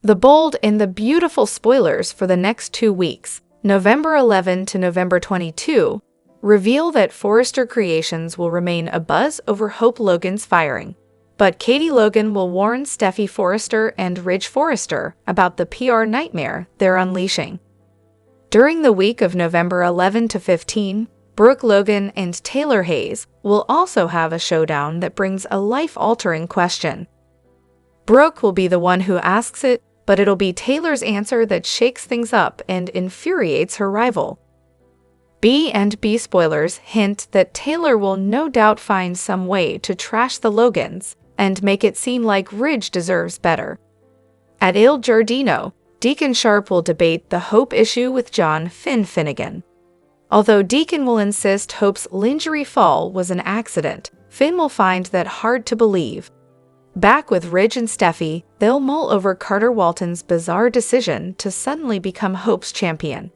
The bold and the beautiful spoilers for the next 2 weeks, November 11 to November 22, reveal that Forrester Creations will remain abuzz over Hope Logan's firing. But Katie Logan will warn Steffi Forrester and Ridge Forrester about the PR nightmare they're unleashing. During the week of November 11 to 15, Brooke Logan and Taylor Hayes will also have a showdown that brings a life-altering question. Brooke will be the one who asks it, but it'll be Taylor's answer that shakes things up and infuriates her rival. B&B spoilers hint that Taylor will no doubt find some way to trash the Logans and make it seem like Ridge deserves better. At Il Giardino, Deacon Sharp will debate the Hope issue with Finn Finnegan. Although Deacon will insist Hope's lingerie fall was an accident, Finn will find that hard to believe. Back with Ridge and Steffi, they'll mull over Carter Walton's bizarre decision to suddenly become Hope's champion.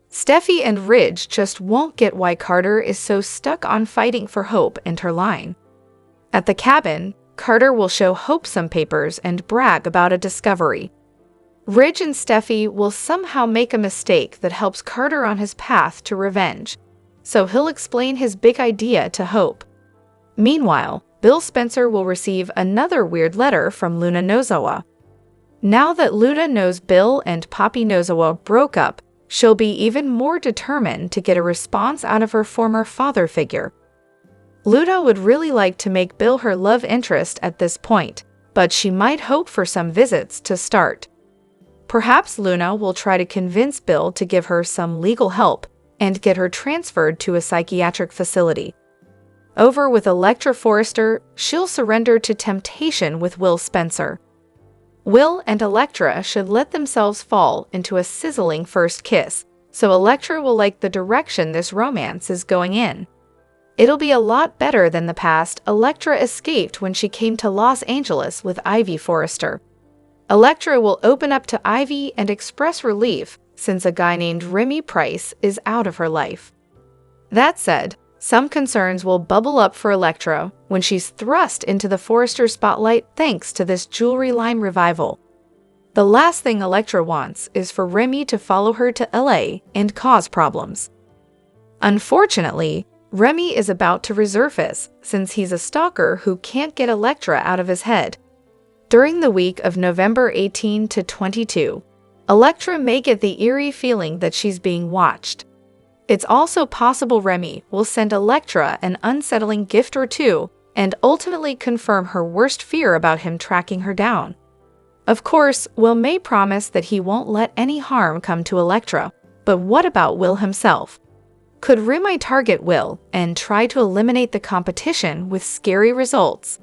Steffi and Ridge just won't get why Carter is so stuck on fighting for Hope and her line. At the cabin, Carter will show Hope some papers and brag about a discovery. Ridge and Steffi will somehow make a mistake that helps Carter on his path to revenge, so he'll explain his big idea to Hope. Meanwhile, Bill Spencer will receive another weird letter from Luna Nozawa. Now that Luna knows Bill and Poppy Nozawa broke up, she'll be even more determined to get a response out of her former father figure. Luna would really like to make Bill her love interest at this point, but she might hope for some visits to start. Perhaps Luna will try to convince Bill to give her some legal help and get her transferred to a psychiatric facility. Over with Electra Forrester, she'll surrender to temptation with Will Spencer. Will and Electra should let themselves fall into a sizzling first kiss, so Electra will like the direction this romance is going in. It'll be a lot better than the past Electra escaped when she came to Los Angeles with Ivy Forrester. Electra will open up to Ivy and express relief since a guy named Remy Price is out of her life. That said, some concerns will bubble up for Electra when she's thrust into the Forrester spotlight thanks to this jewelry line revival. The last thing Electra wants is for Remy to follow her to LA and cause problems. Unfortunately, Remy is about to resurface since he's a stalker who can't get Electra out of his head. During the week of November 18 to 22, Electra may get the eerie feeling that she's being watched. It's also possible Remy will send Electra an unsettling gift or two and ultimately confirm her worst fear about him tracking her down. Of course, Will may promise that he won't let any harm come to Electra, but what about Will himself? Could Remy target Will and try to eliminate the competition with scary results?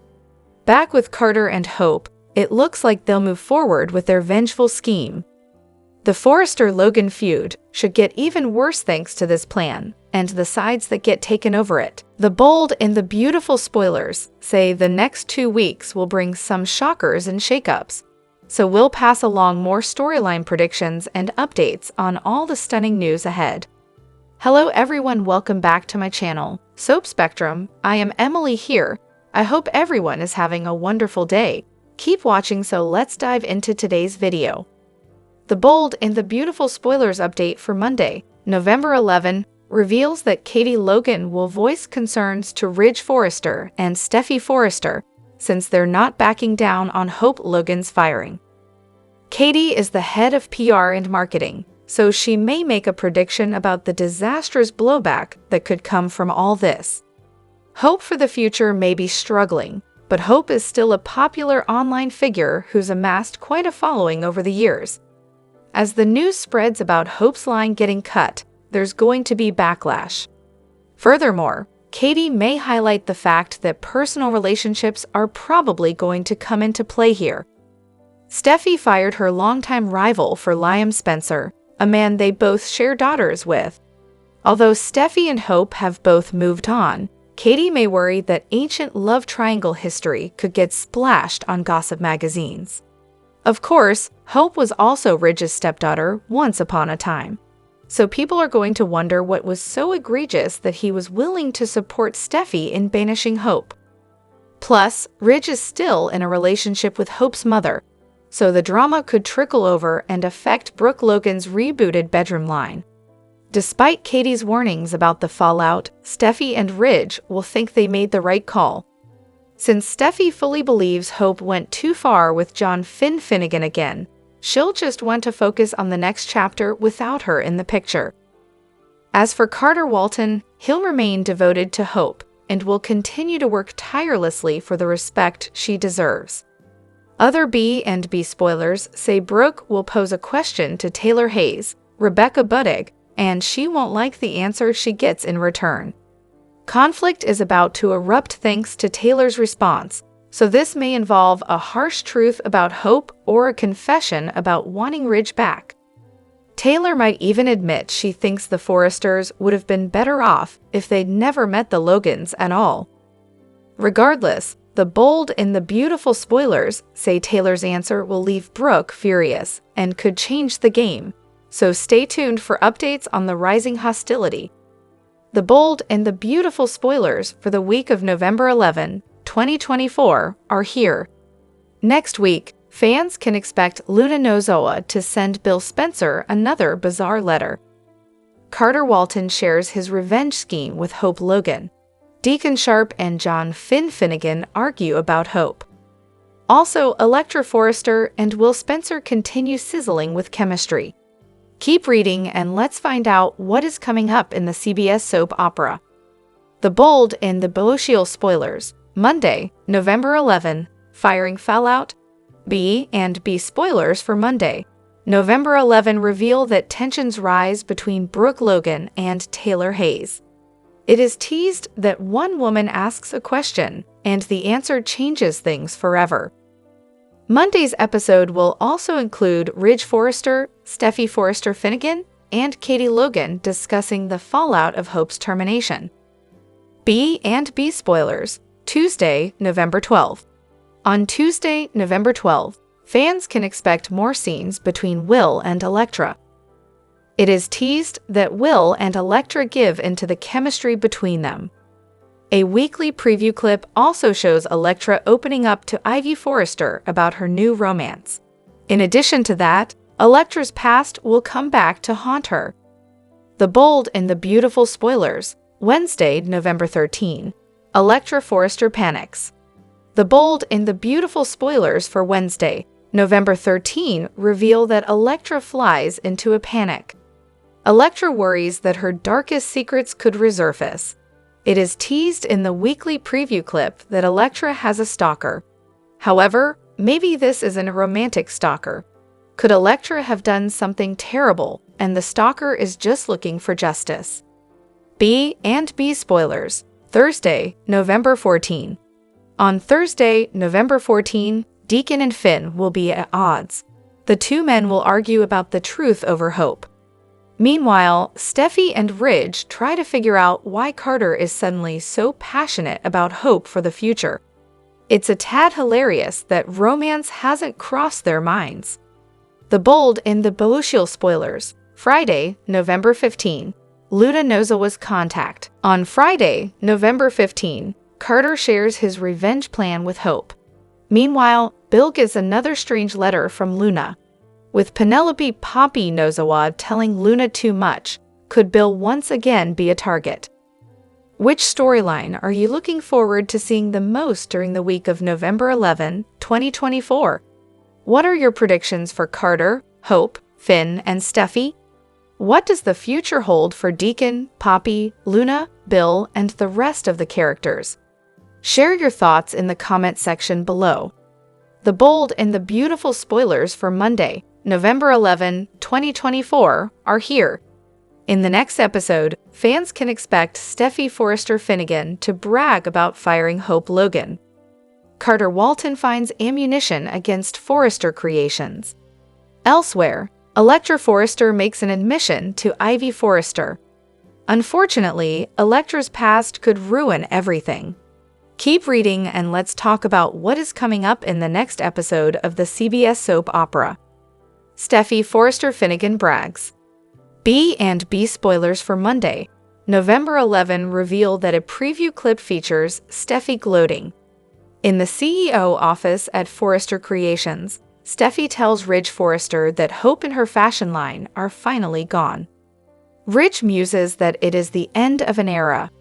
Back with Carter and Hope, it looks like they'll move forward with their vengeful scheme. The Forrester-Logan feud should get even worse thanks to this plan, and the sides that get taken over it. The bold and the beautiful spoilers say the next 2 weeks will bring some shockers and shakeups, so we'll pass along more storyline predictions and updates on all the stunning news ahead. Hello everyone, welcome back to my channel, Soap Spectrum. I am Emily here. I hope everyone is having a wonderful day. Keep watching, so let's dive into today's video. The bold and the beautiful spoilers update for Monday, November 11, reveals that Katie Logan will voice concerns to Ridge Forrester and Steffi Forrester since they're not backing down on Hope Logan's firing. Katie is the head of PR and marketing, so she may make a prediction about the disastrous blowback that could come from all this. Hope for the future may be struggling, but Hope is still a popular online figure who's amassed quite a following over the years. As the news spreads about Hope's line getting cut, there's going to be backlash. Furthermore, Katie may highlight the fact that personal relationships are probably going to come into play here. Steffi fired her longtime rival for Liam Spencer, a man they both share daughters with. Although Steffi and Hope have both moved on, Katie may worry that ancient love triangle history could get splashed on gossip magazines. Of course, Hope was also Ridge's stepdaughter once upon a time, so people are going to wonder what was so egregious that he was willing to support Steffi in banishing Hope. Plus, Ridge is still in a relationship with Hope's mother, so the drama could trickle over and affect Brooke Logan's rebooted bedroom line. Despite Katie's warnings about the fallout, Steffi and Ridge will think they made the right call. Since Steffi fully believes Hope went too far with John-Finn Finnegan again, she'll just want to focus on the next chapter without her in the picture. As for Carter Walton, he'll remain devoted to Hope and will continue to work tirelessly for the respect she deserves. Other B&B spoilers say Brooke will pose a question to Taylor Hayes, Rebecca Budig, and she won't like the answer she gets in return. Conflict is about to erupt thanks to Taylor's response, so this may involve a harsh truth about Hope or a confession about wanting Ridge back. Taylor might even admit she thinks the Forresters would have been better off if they'd never met the Logans at all. Regardless, the bold and the beautiful spoilers say Taylor's answer will leave Brooke furious and could change the game, so stay tuned for updates on the rising hostility. The bold and the beautiful spoilers for the week of November 11, 2024 are here. Next week, fans can expect Luna Nozowa to send Bill Spencer another bizarre letter. Carter Walton shares his revenge scheme with Hope Logan. Deacon Sharp and John-Finn Finnegan argue about Hope. Also, Electra Forrester and Will Spencer continue sizzling with chemistry. Keep reading and let's find out what is coming up in the CBS soap opera. The bold and the Belotial spoilers. Monday, November 11, firing fallout. B&B spoilers for Monday, November 11 reveal that tensions rise between Brooke Logan and Taylor Hayes. It is teased that one woman asks a question, and the answer changes things forever. Monday's episode will also include Ridge Forrester, Steffi Forrester Finnegan, and Katie Logan discussing the fallout of Hope's termination. B&B spoilers, Tuesday, November 12. On Tuesday, November 12, fans can expect more scenes between Will and Electra. It is teased that Will and Electra give into the chemistry between them. A weekly preview clip also shows Electra opening up to Ivy Forrester about her new romance. In addition to that, Electra's past will come back to haunt her. The bold and the beautiful spoilers, Wednesday, November 13. Electra Forrester panics. The bold and the beautiful spoilers for Wednesday, November 13 reveal that Electra flies into a panic. Electra worries that her darkest secrets could resurface. It is teased in the weekly preview clip that Electra has a stalker. However, maybe this isn't a romantic stalker. Could Electra have done something terrible and the stalker is just looking for justice? B&B spoilers, Thursday, November 14. On Thursday, November 14, Deacon and Finn will be at odds. The two men will argue about the truth over Hope. Meanwhile, Steffi and Ridge try to figure out why Carter is suddenly so passionate about Hope for the future. It's a tad hilarious that romance hasn't crossed their minds. The bold and the Belotial spoilers, Friday, November 15. Luna Nozowa's contact. On Friday, November 15, Carter shares his revenge plan with Hope. Meanwhile, Bill gets another strange letter from Luna. With Penelope Poppy Nozowa telling Luna too much, could Bill once again be a target? Which storyline are you looking forward to seeing the most during the week of November 11, 2024? What are your predictions for Carter, Hope, Finn, and Steffi? What does the future hold for Deacon, Poppy, Luna, Bill, and the rest of the characters? Share your thoughts in the comment section below. The bold and the beautiful spoilers for Monday, November 11, 2024 are here. In the next episode, fans can expect Steffi Forrester Finnegan to brag about firing Hope Logan. Carter Walton finds ammunition against Forrester creations. Elsewhere, Electra Forrester makes an admission to Ivy Forrester. Unfortunately, Electra's past could ruin everything. Keep reading and let's talk about what is coming up in the next episode of the CBS soap opera. Steffi Forrester Finnegan brags. B&B spoilers for Monday, November 11 reveal that a preview clip features Steffi gloating. In the CEO office at Forrester Creations, Steffi tells Ridge Forrester that hope and her fashion line are finally gone. Ridge muses that it is the end of an era.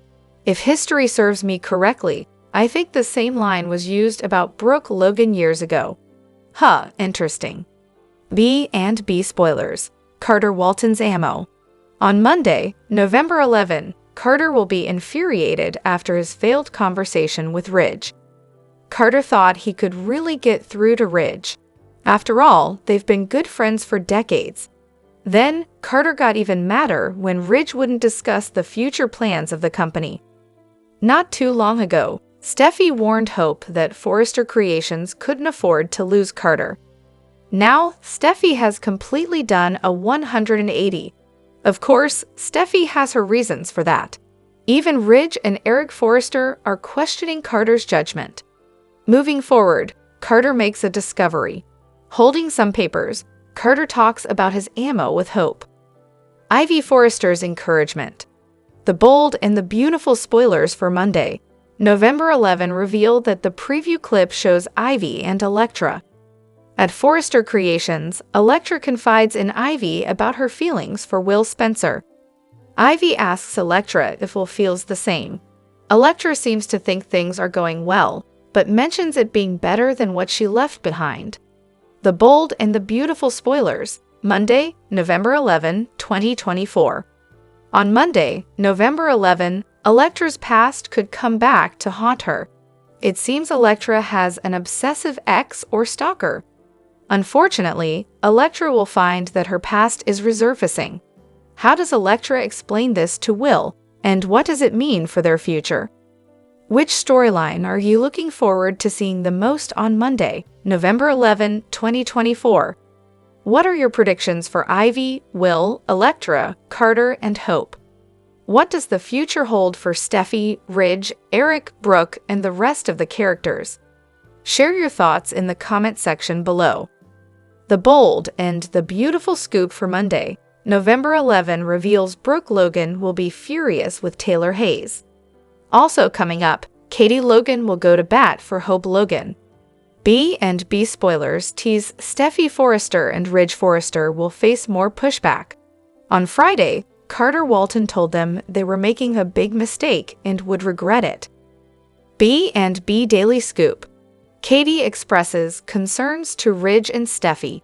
If history serves me correctly, I think the same line was used about Brooke Logan years ago. Huh, interesting. B&B spoilers. Carter Walton's ammo. On Monday, November 11, Carter will be infuriated after his failed conversation with Ridge. Carter thought he could really get through to Ridge. After all, they've been good friends for decades. Then, Carter got even madder when Ridge wouldn't discuss the future plans of the company. Not too long ago, Steffi warned Hope that Forrester Creations couldn't afford to lose Carter. Now, Steffi has completely done a 180. Of course, Steffi has her reasons for that. Even Ridge and Eric Forrester are questioning Carter's judgment. Moving forward, Carter makes a discovery. Holding some papers, Carter talks about his ammo with Hope. Ivy Forrester's encouragement. The bold and the beautiful spoilers for Monday, November 11 reveal that the preview clip shows Ivy and Electra. At Forrester Creations, Electra confides in Ivy about her feelings for Will Spencer. Ivy asks Electra if Will feels the same. Electra seems to think things are going well, but mentions it being better than what she left behind. The bold and the beautiful spoilers, Monday, November 11, 2024. On Monday, November 11, Electra's past could come back to haunt her. It seems Electra has an obsessive ex or stalker. Unfortunately, Electra will find that her past is resurfacing. How does Electra explain this to Will, and what does it mean for their future? Which storyline are you looking forward to seeing the most on Monday, November 11, 2024? What are your predictions for Ivy, Will, Electra, Carter, and Hope? What does the future hold for Steffi, Ridge, Eric, Brooke, and the rest of the characters? Share your thoughts in the comment section below. The bold and the beautiful scoop for Monday, November 11 reveals Brooke Logan will be furious with Taylor Hayes. Also coming up, Katie Logan will go to bat for Hope Logan. B&B spoilers tease Steffi Forrester and Ridge Forrester will face more pushback. On Friday, Carter Walton told them they were making a big mistake and would regret it. B&B Daily Scoop. Katie expresses concerns to Ridge and Steffi.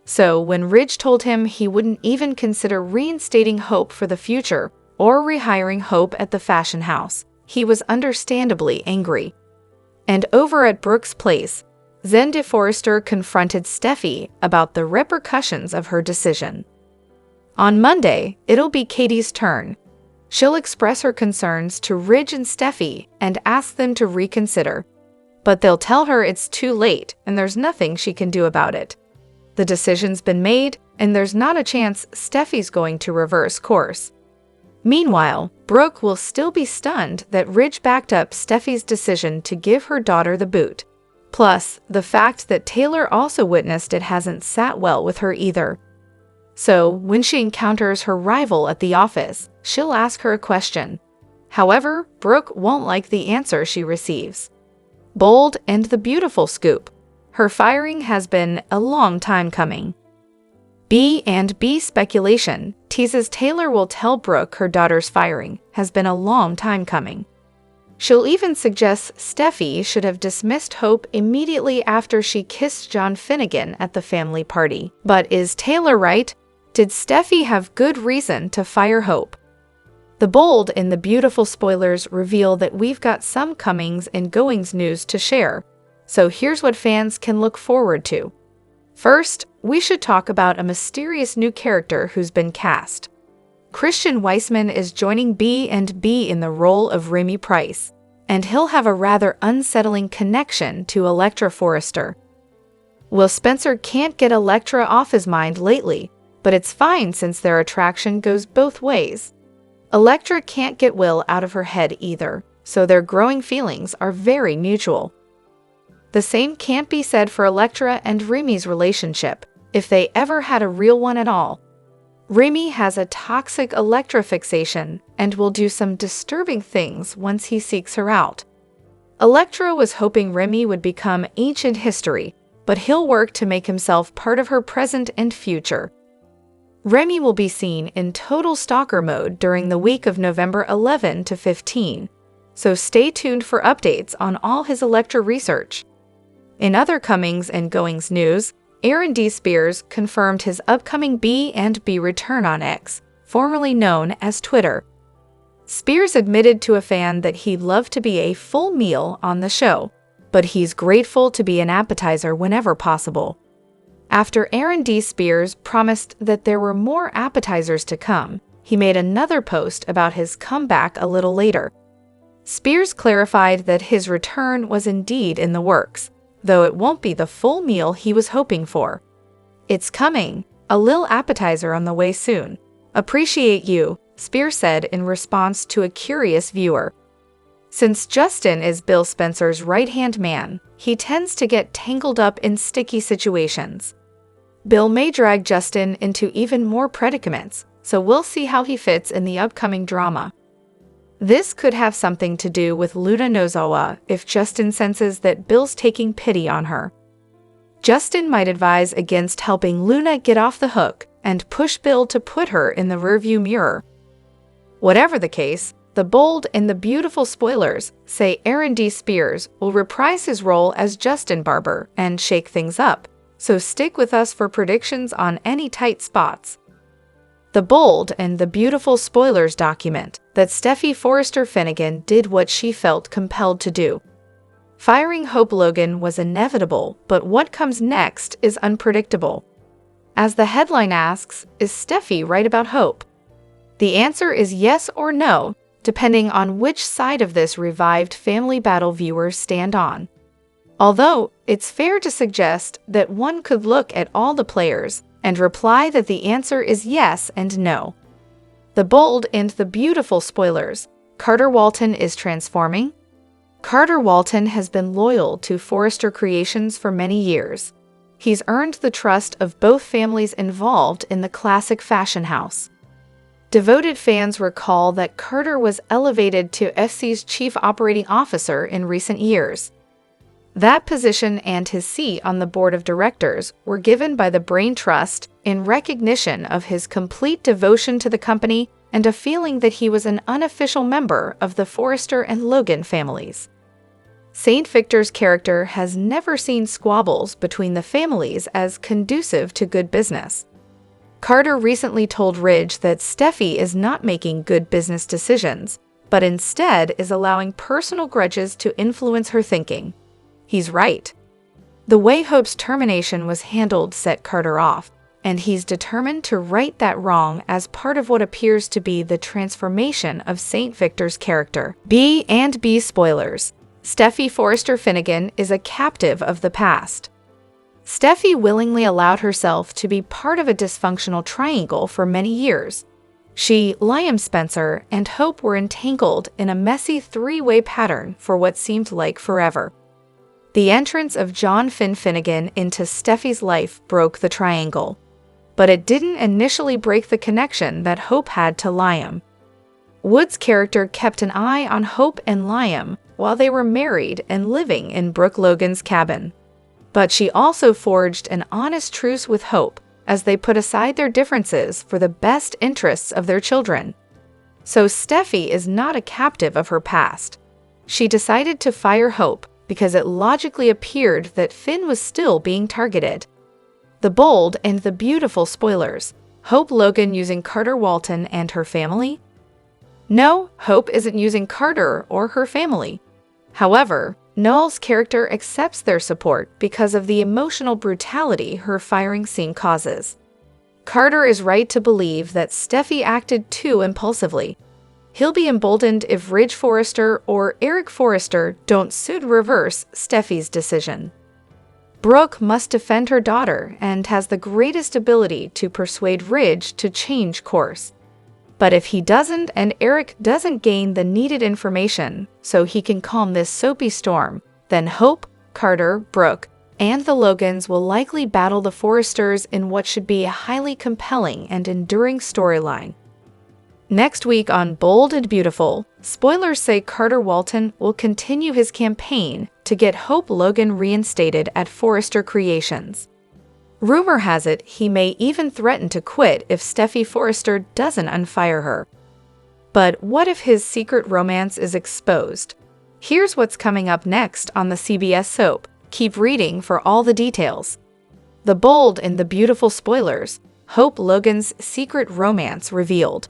So when Ridge told him he wouldn't even consider reinstating Hope for the future or rehiring Hope at the fashion house, he was understandably angry. And over at Brooke's place, Zende Forrester confronted Steffi about the repercussions of her decision. On Monday, it'll be Katie's turn. She'll express her concerns to Ridge and Steffi and ask them to reconsider. But they'll tell her it's too late and there's nothing she can do about it. The decision's been made, and there's not a chance Steffi's going to reverse course. Meanwhile, Brooke will still be stunned that Ridge backed up Steffi's decision to give her daughter the boot. Plus, the fact that Taylor also witnessed it hasn't sat well with her either. So, when she encounters her rival at the office, she'll ask her a question. However, Brooke won't like the answer she receives. Bold and the beautiful scoop. Her firing has been a long time coming. B&B speculation teases Taylor will tell Brooke her daughter's firing has been a long time coming. She'll even suggest Steffi should have dismissed Hope immediately after she kissed John Finnegan at the family party. But is Taylor right? Did Steffi have good reason to fire Hope? The bold and the beautiful spoilers reveal that we've got some comings and goings news to share. So here's what fans can look forward to. First, we should talk about a mysterious new character who's been cast. Christian Weissman is joining B&B in the role of Remy Price, and he'll have a rather unsettling connection to Electra Forrester. Will Spencer can't get Electra off his mind lately, but it's fine since their attraction goes both ways. Electra can't get Will out of her head either, so their growing feelings are very mutual. The same can't be said for Electra and Remy's relationship, if they ever had a real one at all. Remy has a toxic Electra fixation and will do some disturbing things once he seeks her out. Electra was hoping Remy would become ancient history, but he'll work to make himself part of her present and future. Remy will be seen in total stalker mode during the week of November 11 to 15, so stay tuned for updates on all his Electra research. In other comings and goings news, Aaron D. Spears confirmed his upcoming B&B return on X, formerly known as Twitter. Spears admitted to a fan that he'd love to be a full meal on the show, but he's grateful to be an appetizer whenever possible. After Aaron D. Spears promised that there were more appetizers to come, he made another post about his comeback a little later. Spears clarified that his return was indeed in the works, though it won't be the full meal he was hoping for. "It's coming, a lil appetizer on the way soon. Appreciate you," Spears said in response to a curious viewer. Since Justin is Bill Spencer's right-hand man, he tends to get tangled up in sticky situations. Bill may drag Justin into even more predicaments, so we'll see how he fits in the upcoming drama. This could have something to do with Luna Nozawa if Justin senses that Bill's taking pity on her. Justin might advise against helping Luna get off the hook and push Bill to put her in the rearview mirror. Whatever the case, the bold and the beautiful spoilers say Aaron D. Spears will reprise his role as Justin Barber and shake things up, so stick with us for predictions on any tight spots. The bold and the beautiful spoilers document that Steffi Forrester Finnegan did what she felt compelled to do. Firing Hope Logan was inevitable, but what comes next is unpredictable. As the headline asks, is Steffi right about Hope? The answer is yes or no, depending on which side of this revived family battle viewers stand on. Although, it's fair to suggest that one could look at all the players and reply that the answer is yes and no. The bold and the beautiful spoilers. Carter Walton is transforming. Carter Walton has been loyal to Forrester Creations for many years. He's earned the trust of both families involved in the classic fashion house. Devoted fans recall that Carter was elevated to FC's chief operating officer in recent years. That position and his seat on the board of directors were given by the Brain Trust in recognition of his complete devotion to the company and a feeling that he was an unofficial member of the Forrester and Logan families. Saint Victor's character has never seen squabbles between the families as conducive to good business. Carter recently told Ridge that Steffi is not making good business decisions, but instead is allowing personal grudges to influence her thinking. He's right. The way Hope's termination was handled set Carter off, and he's determined to right that wrong as part of what appears to be the transformation of Saint Victor's character. B&B spoilers. Steffi Forrester Finnegan is a captive of the past. Steffi willingly allowed herself to be part of a dysfunctional triangle for many years. She, Liam Spencer, and Hope were entangled in a messy three-way pattern for what seemed like forever. The entrance of John Finn Finnegan into Steffi's life broke the triangle, but it didn't initially break the connection that Hope had to Liam. Wood's character kept an eye on Hope and Liam while they were married and living in Brooke Logan's cabin. But she also forged an honest truce with Hope as they put aside their differences for the best interests of their children. So Steffi is not a captive of her past. She decided to fire Hope because it logically appeared that Finn was still being targeted. The bold and the beautiful spoilers. Hope Logan using Carter Walton and her family? No, Hope isn't using Carter or her family. However, Noel's character accepts their support because of the emotional brutality her firing scene causes. Carter is right to believe that Steffi acted too impulsively. He'll be emboldened if Ridge Forrester or Eric Forrester don't soon reverse Steffi's decision. Brooke must defend her daughter and has the greatest ability to persuade Ridge to change course. But if he doesn't and Eric doesn't gain the needed information so he can calm this soapy storm, then Hope, Carter, Brooke, and the Logans will likely battle the Forresters in what should be a highly compelling and enduring storyline. Next week on Bold and Beautiful, spoilers say Carter Walton will continue his campaign to get Hope Logan reinstated at Forrester Creations. Rumor has it he may even threaten to quit if Steffy Forrester doesn't unfire her. But what if his secret romance is exposed? Here's what's coming up next on the CBS soap. Keep reading for all the details. The Bold and the Beautiful spoilers. Hope Logan's secret romance revealed.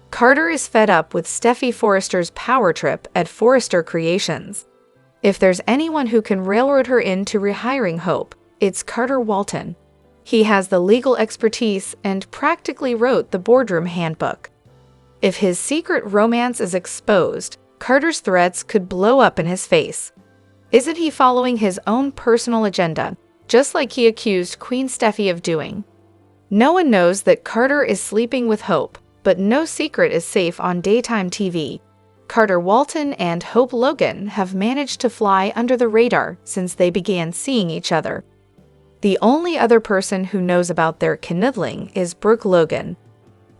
Carter is fed up with Steffy Forrester's power trip at Forrester Creations. If there's anyone who can railroad her into rehiring Hope, it's Carter Walton. He has the legal expertise and practically wrote the boardroom handbook. If his secret romance is exposed, Carter's threats could blow up in his face. Isn't he following his own personal agenda, just like he accused Queen Steffy of doing? No one knows that Carter is sleeping with Hope, but no secret is safe on daytime TV. Carter Walton and Hope Logan have managed to fly under the radar since they began seeing each other. The only other person who knows about their conniving is Brooke Logan.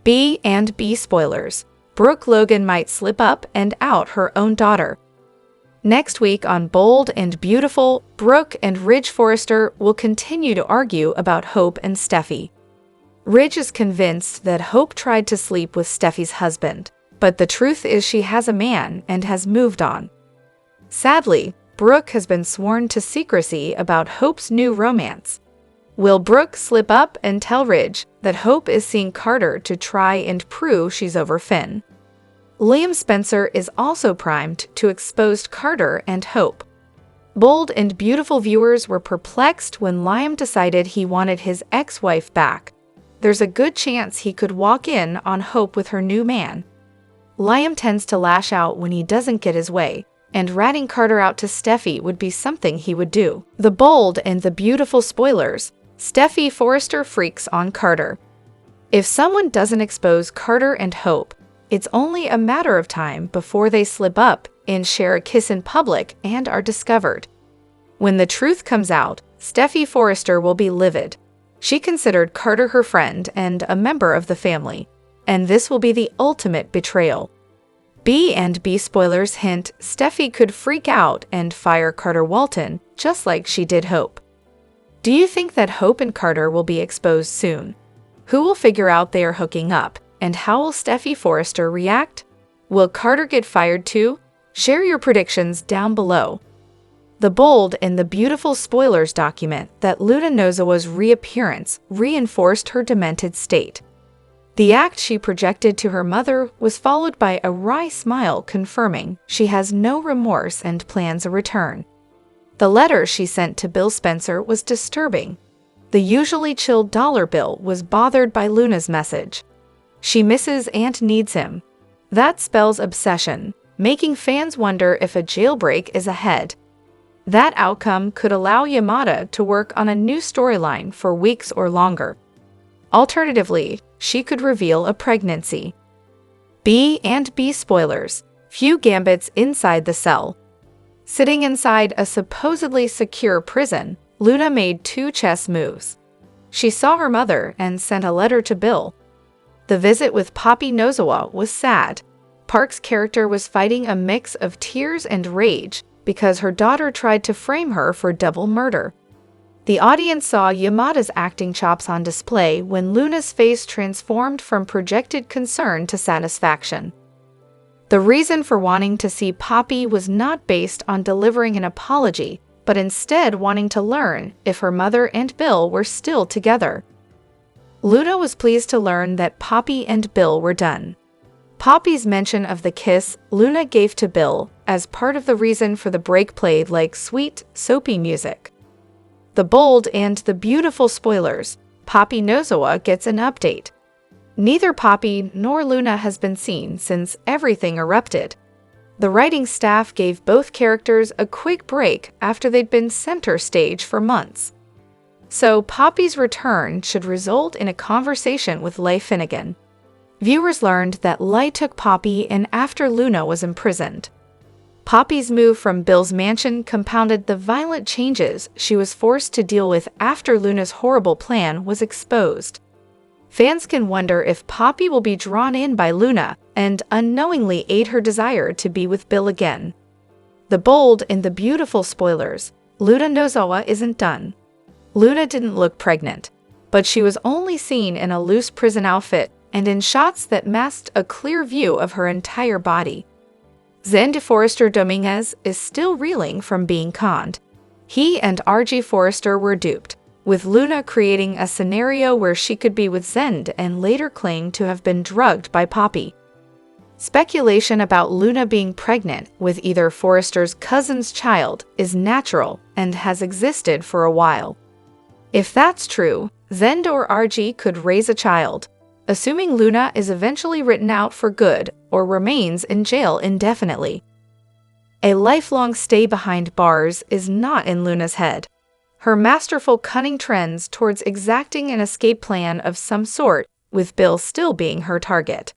B&B spoilers. Brooke Logan might slip up and out her own daughter. Next week on Bold and Beautiful, Brooke and Ridge Forrester will continue to argue about Hope and Steffy. Ridge is convinced that Hope tried to sleep with Steffy's husband, but the truth is she has a man and has moved on. Sadly, Brooke has been sworn to secrecy about Hope's new romance. Will Brooke slip up and tell Ridge that Hope is seeing Carter to try and prove she's over Finn? Liam Spencer is also primed to expose Carter and Hope. Bold and Beautiful viewers were perplexed when Liam decided he wanted his ex-wife back. There's a good chance he could walk in on Hope with her new man. Liam tends to lash out when he doesn't get his way, and ratting Carter out to Steffy would be something he would do. The Bold and the Beautiful spoilers. Steffy Forrester freaks on Carter. If someone doesn't expose Carter and Hope, it's only a matter of time before they slip up and share a kiss in public and are discovered. When the truth comes out, Steffy Forrester will be livid. She considered Carter her friend and a member of the family, and this will be the ultimate betrayal. B&B spoilers hint Steffy could freak out and fire Carter Walton, just like she did Hope. Do you think that Hope and Carter will be exposed soon? Who will figure out they are hooking up, and how will Steffy Forrester react? Will Carter get fired too? Share your predictions down below. The Bold and the Beautiful spoilers document that Luna Nozawa's reappearance reinforced her demented state. The act she projected to her mother was followed by a wry smile confirming she has no remorse and plans a return. The letter she sent to Bill Spencer was disturbing. The usually chill dollar bill was bothered by Luna's message. She misses and needs him. That spells obsession, making fans wonder if a jailbreak is ahead. That outcome could allow Yamada to work on a new storyline for weeks or longer. Alternatively, she could reveal a pregnancy. B&B spoilers. Few gambits inside the cell. Sitting inside a supposedly secure prison, Luna made 2 chess moves. She saw her mother and sent a letter to Bill. The visit with Poppy Nozawa was sad. Park's character was fighting a mix of tears and rage because her daughter tried to frame her for double murder. The audience saw Yamada's acting chops on display when Luna's face transformed from projected concern to satisfaction. The reason for wanting to see Poppy was not based on delivering an apology, but instead wanting to learn if her mother and Bill were still together. Luna was pleased to learn that Poppy and Bill were done. Poppy's mention of the kiss Luna gave to Bill as part of the reason for the break played like sweet, soapy music. The Bold and the Beautiful spoilers. Poppy Nozawa gets an update. Neither Poppy nor Luna has been seen since everything erupted. The writing staff gave both characters a quick break after they'd been center stage for months. So Poppy's return should result in a conversation with Leigh Finnegan. Viewers learned that Leigh took Poppy in after Luna was imprisoned. Poppy's move from Bill's mansion compounded the violent changes she was forced to deal with after Luna's horrible plan was exposed. Fans can wonder if Poppy will be drawn in by Luna and unknowingly aid her desire to be with Bill again. The bold and the beautiful spoilers. Luna Nozawa isn't done. Luna didn't look pregnant, but she was only seen in a loose prison outfit and in shots that masked a clear view of her entire body. Zend Forrester Dominguez is still reeling from being conned. He and R.G. Forrester were duped, with Luna creating a scenario where she could be with Zend and later claim to have been drugged by Poppy. Speculation about Luna being pregnant with either Forrester's cousin's child is natural and has existed for a while. If that's true, Zend or RG could raise a child, assuming Luna is eventually written out for good or remains in jail indefinitely. A lifelong stay behind bars is not in Luna's head. Her masterful cunning trends towards exacting an escape plan of some sort, with Bill still being her target.